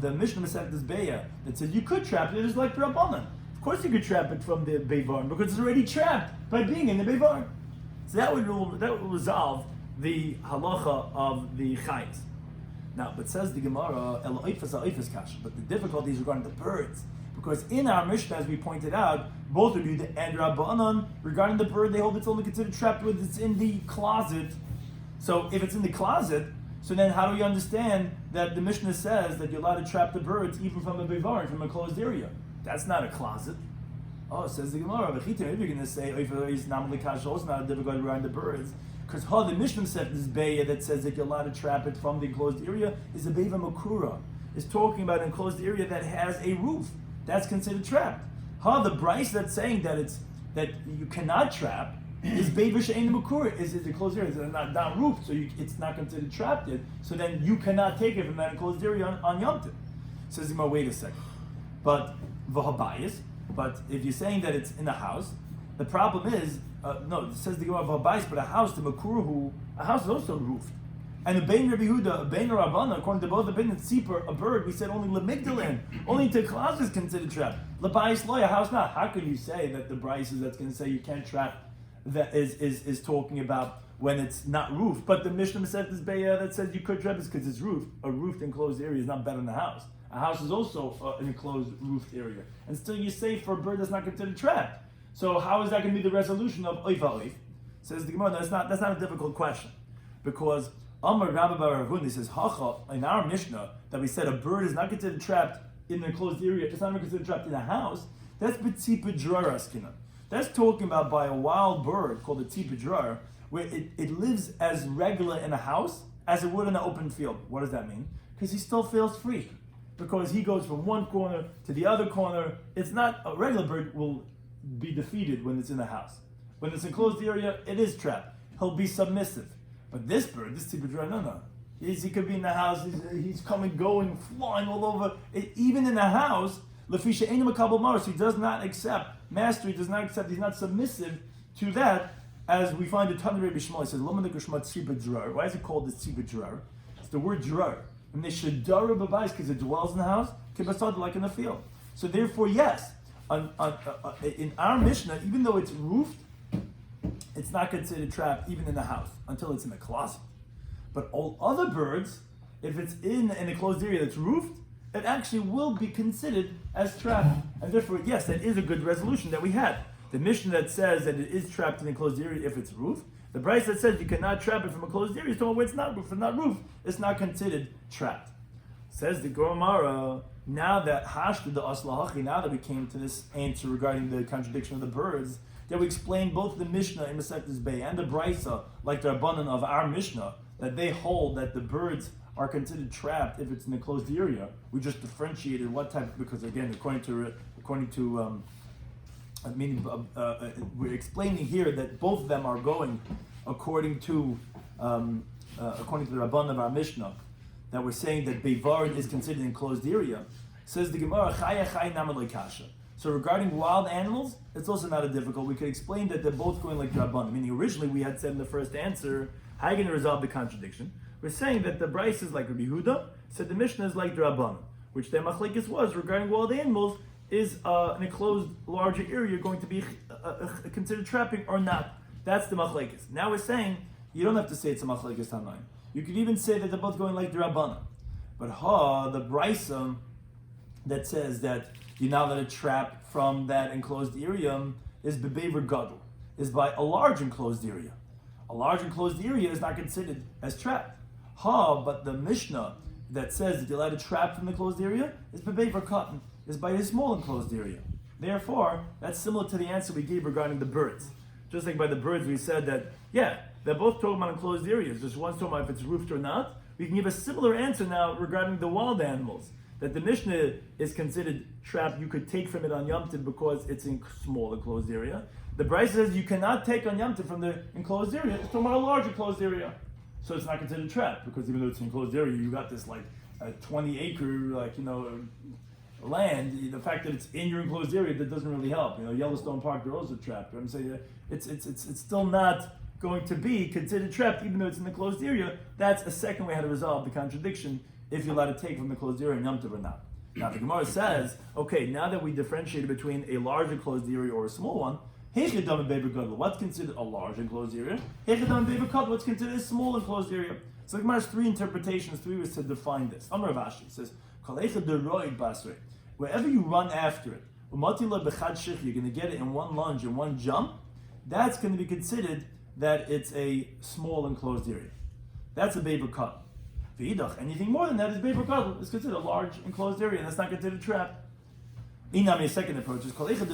The Mishnah Masechtas Be'ah that says you could trap it is like Rabbanan. Of course you could trap it from the beivarin because it's already trapped by being in the beivarin. So that would resolve the halacha of the chayes. Now, but says the Gemara, El oifas ha'oifas kasha. But the difficulty is regarding the birds, because in our Mishnah, as we pointed out, both Rabbi Yehuda and Rabbanan, regarding the bird, they hold it's only considered trapped when it's in the closet. So if it's in the closet, so then how do we understand that the Mishnah says that you're allowed to trap the birds even from a bivarin, from a closed area? That's not a closet. Oh, says the Gemara, but if you're going to say, it's not a difficult around the birds, because the Mishnah said this Be'ah that says that you're allowed to trap it from the enclosed area is a Beiva Makura. It's talking about an enclosed area that has a roof. That's considered trapped. The Bryce that's saying that you cannot trap is Beiva She'ein Makura, is a closed area. It's not roofed, so it's not considered trapped yet. So then you cannot take it from that enclosed area on Yom Tov. Says the Gemara, wait a second. But v'habayis. But if you're saying that it's in a house, the problem is, no, it says the Gemara v'habayis, but a house, the Makurahu, a house is also roofed. And the Bein Rabbi Yehuda, Bein Rabbana, according to both the Bein and Tzipor, a bird, we said only Lemigdalin, only to Klaus is considered trapped. Labayis loy, a house not. How can you say that the Bryce that's going to say you can't trap, that is talking about when it's not roofed? But the Mishnah said this Be'ah that says you could trap is because it's roofed. A roofed enclosed area is not better than a house. A house is also an enclosed roofed area. And still you say for a bird that's not considered trapped. So how is that going to be the resolution of oif ha'oif? Says the Gemara, that's not a difficult question. Because Amar Rabbi Bar Ravun, says, Hacha, in our Mishnah, that we said a bird is not considered trapped in an enclosed area, it's not even considered trapped in a house, that's B'tzipa Drar Askina. That's talking about by a wild bird called a Tzipa Drar, where it lives as regular in a house as it would in an open field. What does that mean? Because he still feels free. Because he goes from one corner to the other corner. It's not, a regular bird will be defeated when it's in the house. When it's enclosed area, it is trapped. He'll be submissive. But this bird, this tzibur dror, no. He could be in the house, he's coming, going, flying all over. Even in the house, Lefisha Einam Makabel Maros, he does not accept mastery, does not accept, he's not submissive to that, as we find the Tana Rabbi Shloimy. He says, Lomad Gushmat tzibur dror. Why is it called the tzibur dror? It's the word dror. And they should dara b'bayis because it dwells in the house, kibasad like in the field. So therefore, yes, in our Mishnah, even though it's roofed, it's not considered trapped even in the house until it's in the closet. But all other birds, if it's in an enclosed area that's roofed, it actually will be considered as trapped. And therefore, yes, that is a good resolution that we had. The Mishnah that says that it is trapped in an enclosed area if it's roofed. The Bryce that says you cannot trap it from a closed area is talking about where it's not roofed. If it's not roofed, it's not considered trapped. Says the Gemara, now that Hashtu the Aslahachi, now that we came to this answer regarding the contradiction of the birds, that we explained both the Mishnah in Masechtas Bay and the Brisa, like the Rabbanan of our Mishnah, that they hold that the birds are considered trapped if it's in a closed area. We just differentiated what type, because again, we're explaining here that both of them are going according to the Rabban of our Mishnah, that we're saying that Beivarin is considered an enclosed area. Says the Gemara, Chaya Chay Namalei Kasha. So regarding wild animals, it's also not a difficult. We could explain that they're both going like the Rabban. Meaning originally we had said in the first answer, how are you going to resolve the contradiction? We're saying that the Bryce is like Rabbi Yehuda, said the Mishnah is like the Rabban, which their machlekes was regarding wild animals. Is an enclosed larger area going to be considered trapping or not? That's the machlekes. Now we're saying you don't have to say it's a machlekes tanaim. You could even say that they're both going like the Rabbanan. But the brisa that says that you're not allowed to trap from that enclosed area is bebever gadol, is by a large enclosed area. A large enclosed area is not considered as trapped. But the Mishnah that says that you're allowed to trap from the closed area is bebever cotton, is by a small enclosed area. Therefore, that's similar to the answer we gave regarding the birds. Just like by the birds, we said that, yeah, they're both talking about enclosed areas. Just one's talking about if it's roofed or not. We can give a similar answer now regarding the wild animals. That the Mishnah is considered trapped, you could take from it on Yom Tov because it's in small enclosed area. The Bryce says you cannot take on Yom Tov from the enclosed area. It's talking about a large enclosed area. So it's not considered trapped, because even though it's an enclosed area, you got this like a 20-acre, land. The fact that it's in your enclosed area, that doesn't really help. Yellowstone Park, they're also trapped. I'm saying it's still not going to be considered trapped, even though it's in the closed area. That's a second way how to resolve the contradiction, if you're allowed to take from the closed area in Yom Tov or not. Now the Gemara says, okay, now that we differentiated between a large enclosed area or a small one, what's considered a large enclosed area? What's considered a small enclosed area? So the Gemara has three interpretations, three ways to define this. Amar Rav Ashi says, wherever you run after it, you're going to get it in one lunge, in one jump, that's going to be considered that it's a small enclosed area. That's a beber cut. Anything more than that is beber cut. It's considered a large enclosed area, and that's not considered trapped. A second approach is wherever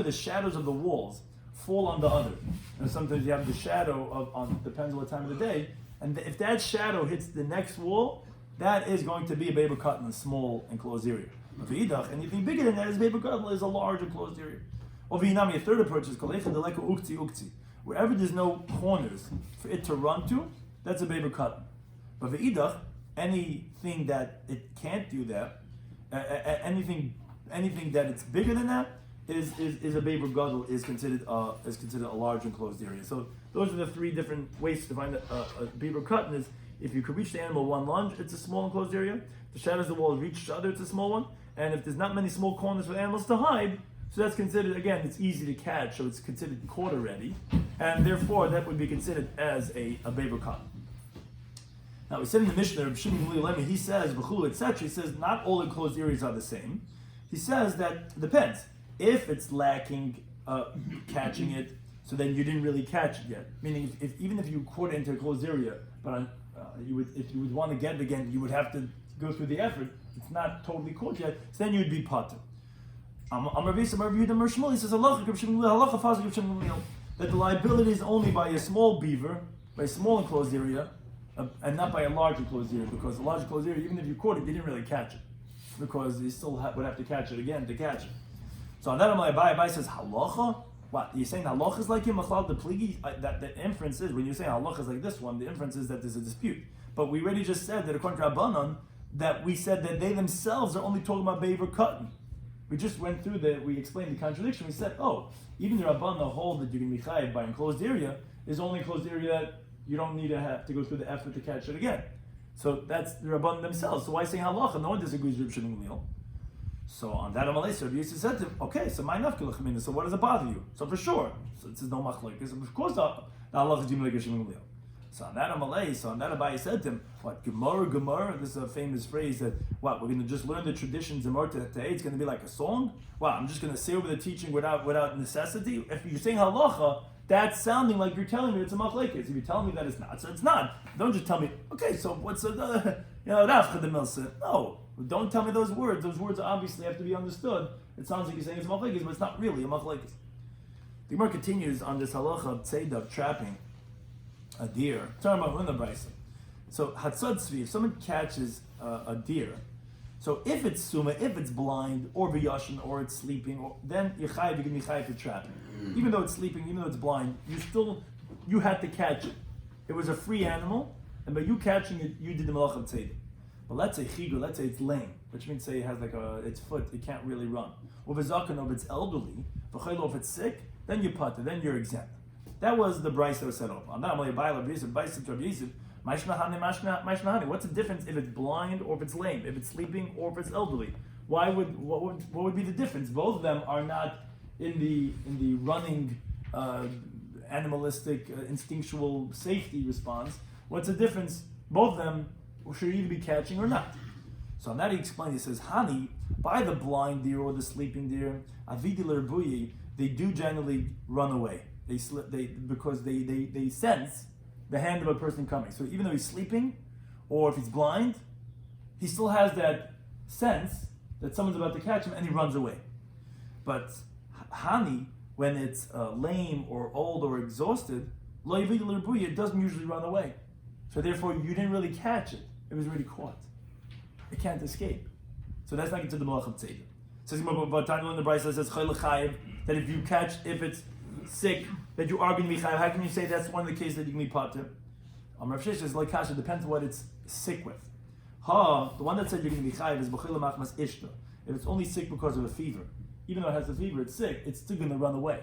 the shadows of the walls fall on the other. And sometimes you have the shadow depends on what time of the day, and if that shadow hits the next wall, that is going to be a beber cut in a small enclosed area. Anything bigger than that is beber cut is a large enclosed area. A third approach is wherever there's no corners for it to run to, that's a beber cut. But v'idach, anything that it can't do that, anything that it's bigger than that is a beber gadol, is considered a large enclosed area. So those are the three different ways to find a beber cut. Is if you could reach the animal one lunge, it's a small enclosed area. The shadows of the wall reach each other, it's a small one. And if there's not many small corners for animals to hide, so that's considered, again, it's easy to catch, so it's considered caught already, and therefore that would be considered as a beber cut. Now we said in the Mishnah, Rabbi Shloimy Schwartzberg, he says, b'chulu, etc. He says not all enclosed areas are the same. He says that it depends. If it's lacking catching it, so then you didn't really catch it yet. Meaning, even if you caught it into a closed area, but if you would want to get it again, you would have to go through the effort. It's not totally caught yet, so then you'd be potter. He says, that the liability is only by a small beaver, by a small enclosed area, and not by a large enclosed area, because a large enclosed area, even if you caught it, you didn't really catch it, because you still would have to catch it again to catch it. So on that Abai says halacha. What you're saying? Halacha is like him. The pligi. That the inference is when you're saying halacha is like this one. The inference is that there's a dispute. But we already just said that according to Rabbanan, that we said that they themselves are only talking about beaver cutting. We just went through we explained the contradiction. We said, even the Rabbanan hold that you can be chayiv by enclosed area is only enclosed area that you don't need to have to go through the effort to catch it again. So that's the Rabbanan themselves. So why saying halacha? No one disagrees with Reb Shimon Gamliel. So on that Amalei, Rabbi Yosef said to him, okay, so my nafka. So what does it bother you? So for sure. So it says no machlokes. Of course the halacha is like Reb Shimon Gamliel. So on that Abai said to him, what, Gemara, this is a famous phrase that, what, we're going to just learn the traditions and more today, it's going to be like a song? Wow, I'm just going to say over the teaching without necessity? If you're saying halacha, that's sounding like you're telling me it's a machlekes. If you're telling me that it's not, so it's not. Don't just tell me, okay, so what's the, Rafcha de Milsa? No, don't tell me those words. Those words obviously have to be understood. It sounds like you're saying it's a machlekes, but it's not really a machlekes. The Gemara continues on this halacha of tzeidah, trapping a deer. Talking about in the brisa. So hatzad tzvi, if someone catches a deer, so if it's suma, if it's blind or b'yashin or it's sleeping, then you can be chayiv for trapping. Even though it's sleeping, even though it's blind, you had to catch it. It was a free animal, and by you catching it, you did the malach of tzeidah. But let's say chigur, let's say it's lame, which means say it has like its foot, it can't really run. Or v'zakan, or if it's elderly, v'chaylo, if it's sick, then you putter, then you're exempt. That was the brisa that was set up. What's the difference if it's blind or if it's lame, if it's sleeping or if it's elderly? What would be the difference? Both of them are not in the running, animalistic, instinctual safety response. What's the difference? Both of them should either be catching or not. So on that he explained. He says, "Hani, by the blind deer or the sleeping deer, avidi l'erbuyi, they do generally run away. Because they sense the hand of a person coming. So even though he's sleeping, or if he's blind, he still has that sense that someone's about to catch him, and he runs away. But hani, when it's lame or old or exhausted, lo yavidu l'erbuyi, it doesn't usually run away. So therefore, you didn't really catch it; it was already caught. It can't escape. So that's not considered the malach of tzeidah. Says in the Brisa says that if it's sick, that you are going to be chayav. How can you say that's one of the cases that you can be pater? Rav Sheshes says like kasha, depends on what it's sick with. The one that said you're going to be chayav is b'chila machmas ishta. If it's only sick because of a fever, even though it has a fever, it's sick, it's still going to run away.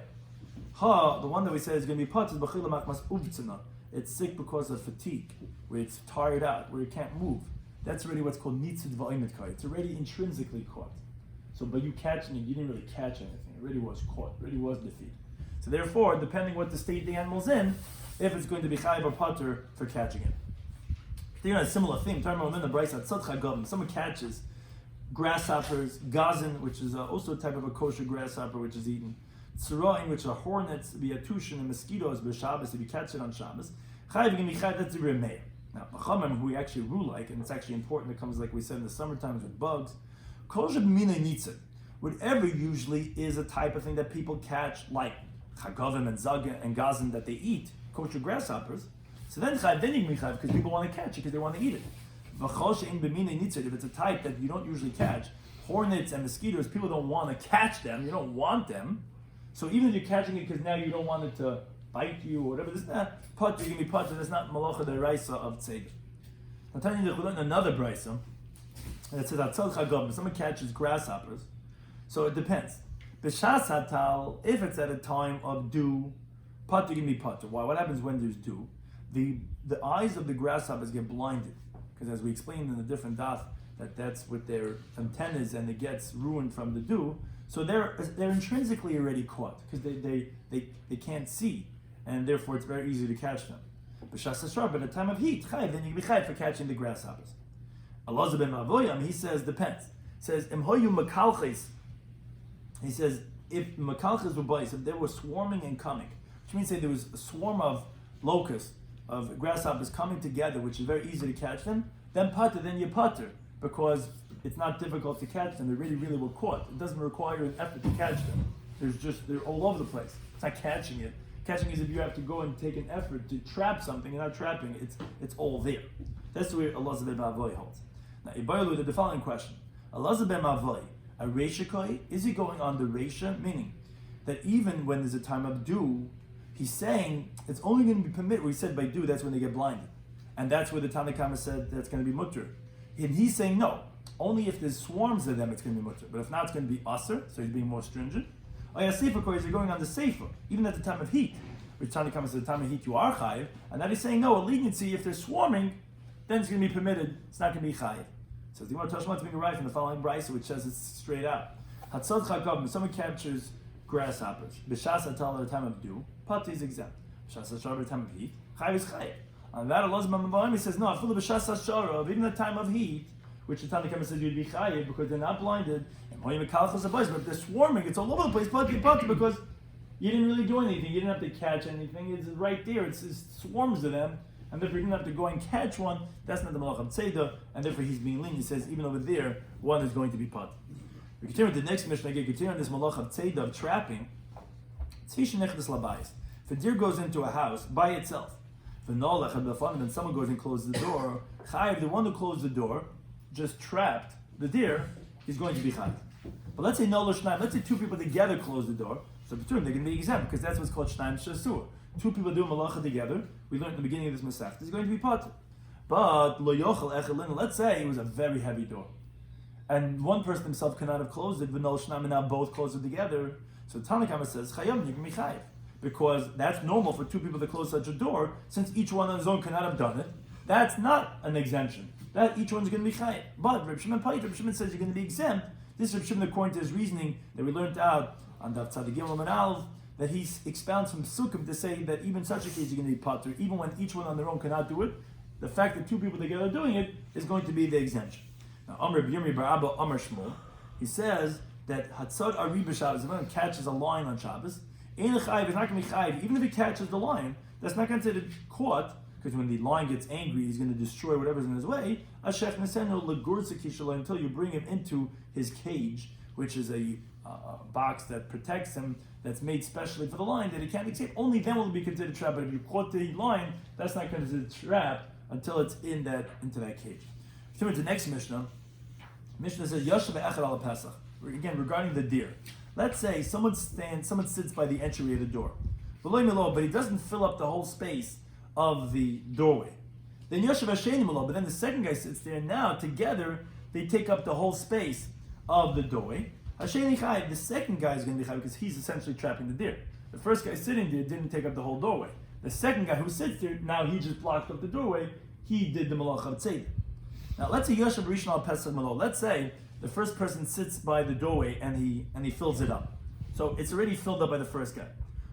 The one that we say is going to be pater is b'chila machmas uvtzina. It's sick because of fatigue, where it's tired out, where it can't move. That's already what's called nitzud va'imitkay. It's already intrinsically caught. So by you catching it, you didn't really catch anything. It already was caught. It already was defeated. So therefore, depending what the state the animal's in, if it's going to be chayiv or pater for catching it. They're on a similar theme. Talking about the brisa, someone catches grasshoppers, gazin, which is also a type of a kosher grasshopper which is eaten, tzaraim, which are hornets, biatushin, and mosquitoes, b'Shabbos, if you catch it on Shabbos, chayiv can be chayiv. That's the remeir. Now, b'chamim, who we actually rule like, and it's actually important. It comes like we said in the summer times with bugs. Kosher b'minay nitzah, whatever usually is a type of thing that people catch, like chagavim and zaga and gazin that they eat, kosher grasshoppers. So then you can be chayiv because people want to catch it because they want to eat it. If it's a type that you don't usually catch, hornets and mosquitoes, people don't want to catch them. You don't want them. So even if you're catching it because now you don't want it to bite you or whatever, this not pot. You can be pot. That's not malacha deraisa of tzeidah. I'm telling you another brisa that says atzal chagavim. Someone catches grasshoppers. So it depends. B'shas hatal, if it's at a time of dew, potter can be potter. Why? What happens when there's dew? The eyes of the grasshoppers get blinded, because as we explained in the different daf, that's with their antennas and it gets ruined from the dew. So they're intrinsically already caught because they can't see, and therefore it's very easy to catch them. B'shas hashrab, but at a time of heat, chayiv, then you can be chayiv for catching the grasshoppers. Allah ben Mavoyam, he says depends. He says imhoyu makalches. He says, if makalches were bites, if they were swarming and coming, which means say there was a swarm of locusts, of grasshoppers coming together, which is very easy to catch them, then you putter, because it's not difficult to catch them. They really, really were caught. It doesn't require an effort to catch them. They're all over the place. It's not catching it. Catching is if you have to go and take an effort to trap something. You're not trapping; it's all there. That's the way Elazar ben Mavoy holds. Now, Ibaylu did the following question: Elazar ben Mavoy, a reisha koi, is he going on the reisha, meaning that even when there's a time of dew, he's saying it's only going to be permitted. We said by dew, that's when they get blinded, and that's where the Tanakhama said that's going to be mutter. And he's saying no, only if there's swarms of them, it's going to be mutter. But if not, it's going to be aser. So he's being more stringent. Oh yeah, sefer koi is going on the sefer, even at the time of heat. Which Tanakhama says, at the time of heat you are chayiv, and now he's saying no, a leniency if they're swarming, then it's going to be permitted. It's not going to be chayiv. So the Gemara Tashma is being right from the following brisa, which says it's straight out. Hatzad chakav, when someone captures grasshoppers, b'shas atal at the time of dew, pati is exempt. B'shas hashar at the time of heat, chayiv is chayiv. On that, Allah he says no. After the b'shas hashar, even the time of heat, which the Tanakhama says you'd be chayiv because they're not blinded, and but if they're swarming, it's all over the place. Pati because you didn't really do anything. You didn't have to catch anything. It's right there. It swarms of them. And therefore you didn't have to go and catch one. That's not the malach of tzeda. And therefore he's being lenient. He says even over there, one is going to be pot. We continue with the next mission. Again, continue on this malach of tzeda of trapping. If a deer goes into a house by itself, and then someone goes and closes the door, the one who closed the door just trapped the deer, is going to be chayiv. But let's say no l'shnayim. Let's say two people together close the door. So between they're going to be exempt because that's what's called shnayim shasur. Two people do malacha together. We learned at the beginning of this masech. This is going to be potter. But lo yochel echelin. Let's say it was a very heavy door, and one person himself cannot have closed it. V'no l'shnayim, and now both close it together. So Tanakhama says chayam you can be chayiv because that's normal for two people to close such a door. Since each one on his own cannot have done it, that's not an exemption. That each one's going to be chayiv. But Reb Shimon says you're going to be exempt. This Reb Shimon, according to his reasoning that we learned out on Daf Tzadik Gimel and Aleph, that he expounds from Sukkim to say that even such a case you're going to be patur, even when each one on their own cannot do it. The fact that two people together are doing it is going to be the exemption. Now, Amr Yomi Bar Abba Amr Shmuel, he says that Hatzad Ari b'Shabbos, if one catches a lion on Shabbos, Ein Chayiv is not going to be chayiv. Even if he catches the lion, that's not considered caught. Because when the lion gets angry, he's going to destroy whatever's in his way. Until you bring him into his cage, which is a box that protects him, that's made specially for the lion, that he can't escape. Only then will it be considered trap. But if you caught the lion, that's not considered trap until it's into that cage. Turn to the next Mishnah. Mishnah says Yashav Echad Al Pesach. Again, regarding the deer. Let's say someone sits by the entry of the door, but he doesn't fill up the whole space of the doorway. Then Yoshev Hasheni Malo, but then the second guy sits there, and now together they take up the whole space of the doorway. Hasheni Chayiv, the second guy is going to be Chayiv because he's essentially trapping the deer. The first guy sitting there didn't take up the whole doorway. The second guy who sits there, now he just blocked up the doorway, he did the Malach of Tzedek. Now let's say Yoshev Rishon Al Pesach Malo. Let's say the first person sits by the doorway and he fills it up. So it's already filled up by the first guy.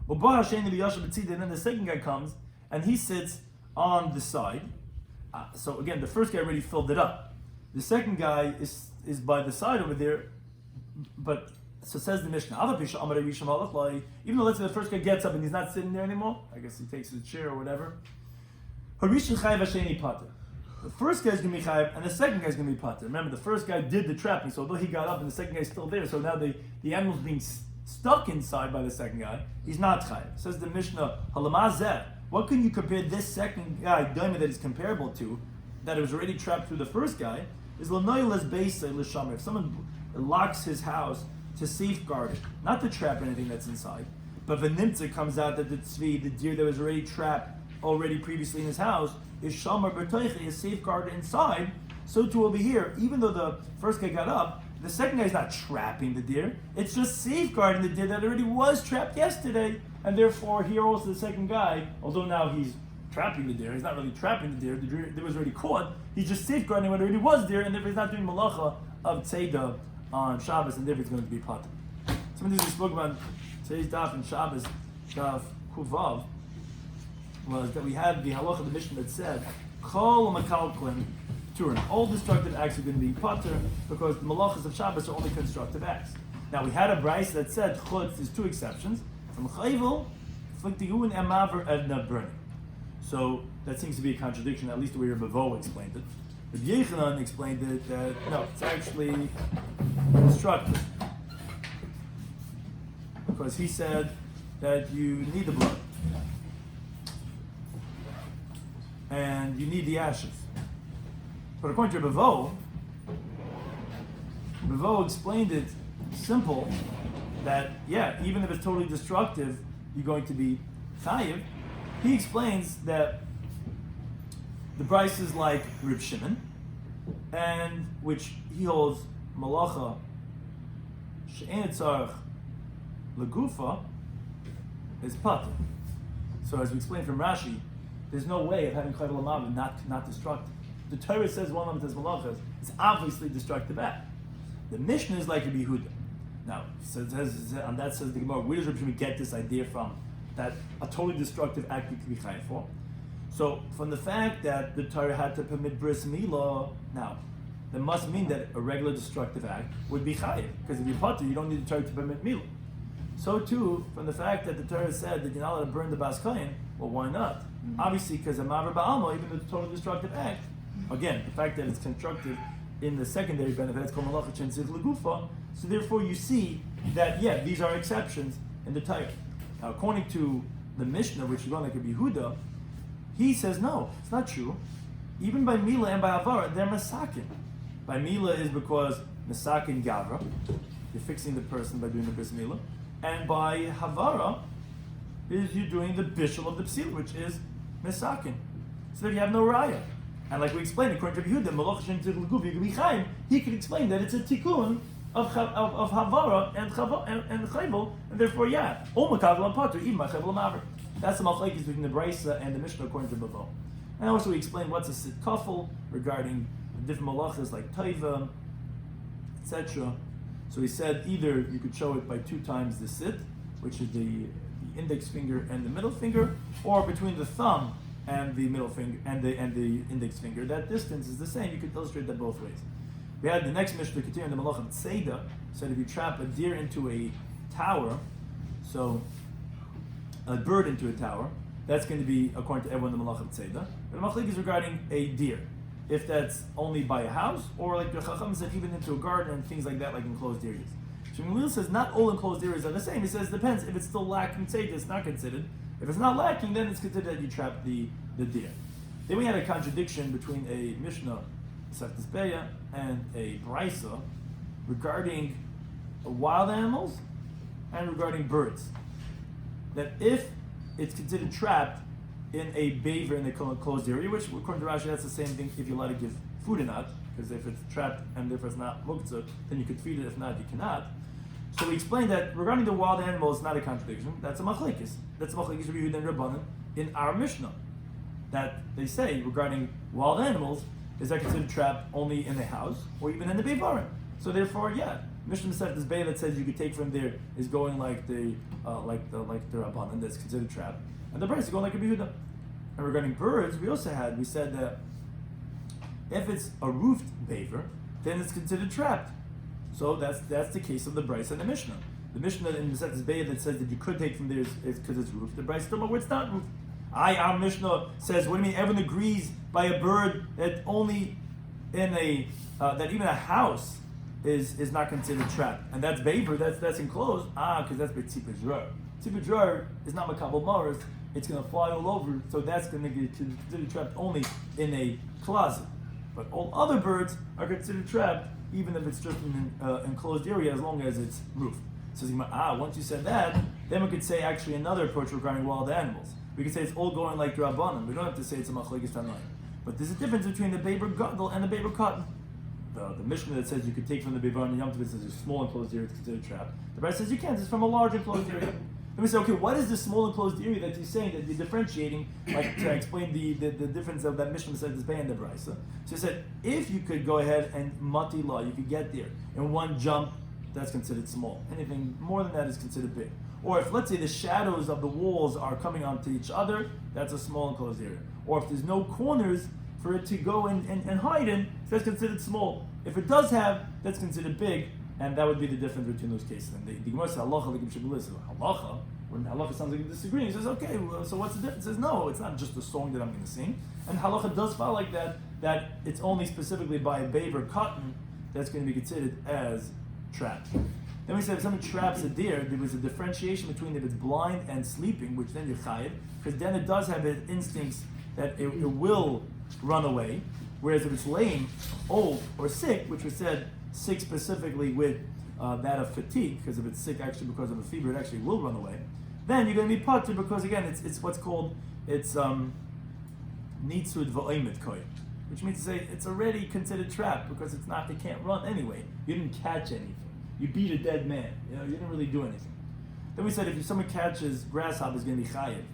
And then the second guy comes and he sits on the side. So again, the first guy already filled it up. The second guy is by the side over there. But so says the Mishnah. Even though let's say the first guy gets up and he's not sitting there anymore, I guess he takes his chair or whatever. The first guy's going to be chayiv, and the second guy's going to be pater. Remember, the first guy did the trapping, so although he got up and the second guy's still there, so now the animal's being stuck inside by the second guy, he's not chayiv. Says the Mishnah, halamazeh, what can you compare this second guy, daima, that is comparable to, that it was already trapped through the first guy, is l'noyles beisa l'shamer. If someone locks his house to safeguard it, not to trap anything that's inside, but the nimtza comes out that the tzvi, the deer that was already trapped already previously in his house, is shamar b'toichi, is safeguarded inside. So too over here, even though the first guy got up, the second guy is not trapping the deer, it's just safeguarding the deer that already was trapped yesterday, and therefore here also the second guy, although now he's trapping the deer, he's not really trapping the deer was already caught, he's just safeguarding what already was there, and therefore he's not doing malacha of tzeda on Shabbos, and therefore it's going to be pater. Some of these we spoke about today's daf and Shabbos, daf kuvav, was that we had the halacha of the Mishnah that said, Kol Makalklin Turin. All destructive acts are going to be pater because the malachas of Shabbos are only constructive acts. Now we had a brayse that said chutz, there's two exceptions. From chayvel, fliktiyun and maver edna burning. So that seems to be a contradiction, at least the way Rabbi Vo explained it. But Yechanan explained it that no, it's actually constructive. Because he said that you need the blood. and you need the ashes. But according to Bevo explained it simple that even if it's totally destructive, you're going to be chayiv. He explains that the price is like Reb Shimon, and which he holds malacha she'en tzarich legufa is pater. So as we explained from Rashi, there's no way of having chayv l'mavet not destructive. The Torah says one of them says malachas. It's obviously destructive act. The Mishnah is like Rabbi Yehuda. Now, on that says the Gemara, where does Rabbi Shloimy get this idea from? That a totally destructive act you can be chayav for. So, from the fact that the Torah had to permit bris milah, now, that must mean that a regular destructive act would be chayav. Because if you're pater, you don't need the Torah to permit milah. So too, from the fact that the Torah said that you're not allowed to burn the bas kayin, well, why not? Obviously, because a maver ba'alma, even though it's a totally destructive act, again, the fact that it's constructive in the secondary benefit, it's called malacha chen tzich legufa. So therefore, you see that these are exceptions in the Torah. Now, according to the Mishnah, which is going like Rabbi Yehuda, he says no, it's not true. Even by Mila and by Havara, they're masakin. By Mila is because masakin gavra, you're fixing the person by doing the bris Mila, and by Havara is you're doing the bishul of the psil, which is masakin. So that you have no raya. And like we explained, according to Yehuda, Malach Shem Tzich L'Gufi, he could explain that it's a tikkun of Havara and Chayvel, and therefore, Om Makavel and Pater, even by Chayvel Maver. That's the machlekes between the Brisa and the Mishnah according to Bavo. And also we explained what's a sit kafel regarding the different malachas like Taiva, etc. So he said either you could show it by 2 times the sit, which is the index finger and the middle finger, or between the thumb and the middle finger and the index finger. That distance is the same. You could illustrate that both ways. We had the next Mishnah continuing the Malach of Tzeda, said if you trap a deer into a tower, so a bird into a tower, that's going to be according to everyone the Malach of Tzeda. But the Machlik is regarding a deer. If that's only by a house, or like the Chacham said, even into a garden and things like that, like enclosed areas. Shmuel says not all enclosed areas are the same. He says it depends. If it's still lacking Tzeda, it's not considered. If it's not lacking, then it's considered that you trapped the deer. Then we had a contradiction between a Mishnah, Seftes Beya, and a Brisa regarding wild animals and regarding birds. That if it's considered trapped in a beaver in the closed area, which according to Rashi that's the same thing if you let it give food or not, because if it's trapped and therefore it's not muktzah, then you could feed it, if not, you cannot. So we explained that regarding the wild animals, it's not a contradiction. That's a machlekes. That's a machlekes Rabbi Yehuda and Rabbanan in our Mishnah. That they say regarding wild animals, is that considered trapped only in the house or even in the beivarim? So therefore, Mishnah said this bay that says you could take from there is going like the Rabbanan that's considered trapped, and the price is going like a Yehuda. And regarding birds, we said that if it's a roofed beaver, then it's considered trapped. So that's the case of the Bryce and the Mishnah. The Mishnah in the Seftes Beya that says that you could take from there is because it's roofed. The Bryce talking about where it's not roofed. Our Mishnah says, what do you mean? Everyone agrees by a bird that only in that even a house is not considered trapped, and that's beaver. That's enclosed. Because that's by tzipah dror. Tzipah dror is not makabel maris. It's going to fly all over. So that's going to be considered trapped only in a closet. But all other birds are considered trapped, even if it's just in an enclosed area, as long as it's roofed. So once you said that, then we could say actually another approach regarding wild animals. We could say it's all going like Rabbanan. We don't have to say it's a machlekes tanoim. But there's a difference between the beaver gadol and the beaver cotton. The Mishnah that says you could take from the beaver and Yom Tov says a small enclosed area is considered trapped. The Bride says you can't. It's from a large enclosed area. Then we say, okay, what is the small enclosed area that you're saying that you're differentiating? Like to explain the difference of that Mishnah says this bay and the Bride. So he said, if you could go ahead and mati law, you could get there in one jump, that's considered small. Anything more than that is considered big. Or if, let's say, the shadows of the walls are coming onto each other, that's a small enclosed area. Or if there's no corners for it to go and hide in, that's considered small. If it does have, that's considered big, and that would be the difference between those cases. And the Gemara says, halacha, like halacha, when halacha sounds like you're disagreeing, he says, okay, well, so what's the difference? He says, no, it's not just the song that I'm going to sing. And halacha does follow like that it's only specifically by a beaver cotton that's going to be considered as trapped. Then we said if someone traps a deer, there was a differentiation between if it's blind and sleeping, which then you're chayiv, because then it does have its instincts that it will run away. Whereas if it's lame, old, or sick, which was said sick specifically with that of fatigue, because if it's sick actually because of a fever, it actually will run away. Then you're going to be patur because again, it's what's called nitzud v'oimet koy, which means to say it's already considered trapped because it can't run anyway. You didn't catch anything. You beat a dead man. You didn't really do anything. Then we said if someone catches grasshopper, it's going to be chayiv.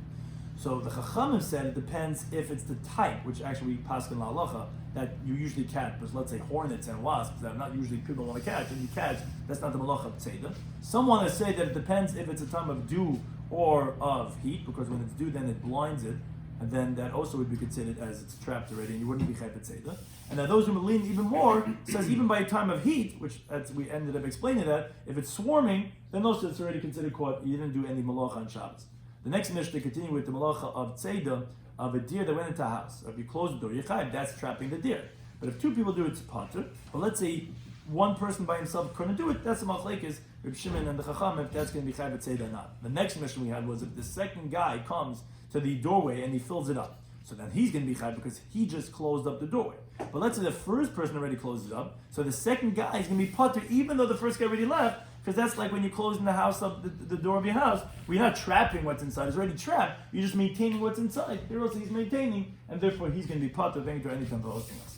So the Chachamim said it depends if it's the type, which actually we pass in la halacha, that you usually catch. Because let's say hornets and wasps that not usually people want to catch, and you catch, that's not the malacha tzeda. Some want to say that it depends if it's a time of dew or of heat, because when it's dew, then it blinds it, and then that also would be considered as it's trapped already, and you wouldn't be chayv tzeda. And now those who lean even more says even by a time of heat, which we ended up explaining that if it's swarming, then also it's already considered caught. You didn't do any malacha on Shabbos. The next Mishnah continue with the malacha of tzeda of a deer that went into a house. If you close the door, you're chayiv, that's trapping the deer. But if two people do it, it's patur. But let's say one person by himself couldn't do it, that's a machlekes, Rabbi Shimon and the Chacham, if that's going to be chayiv tzeda or not. The next Mishnah we had was if the second guy comes to the doorway and he fills it up. So then he's going to be chayiv because he just closed up the doorway. But let's say the first person already closes it up, so the second guy is going to be patur even though the first guy already left, because that's like when you close in the house up the door of your house, we're not trapping what's inside. It's already trapped. You're just maintaining what's inside. Here also he's maintaining, and therefore he's going to be patur. Thank you to anything for hosting us.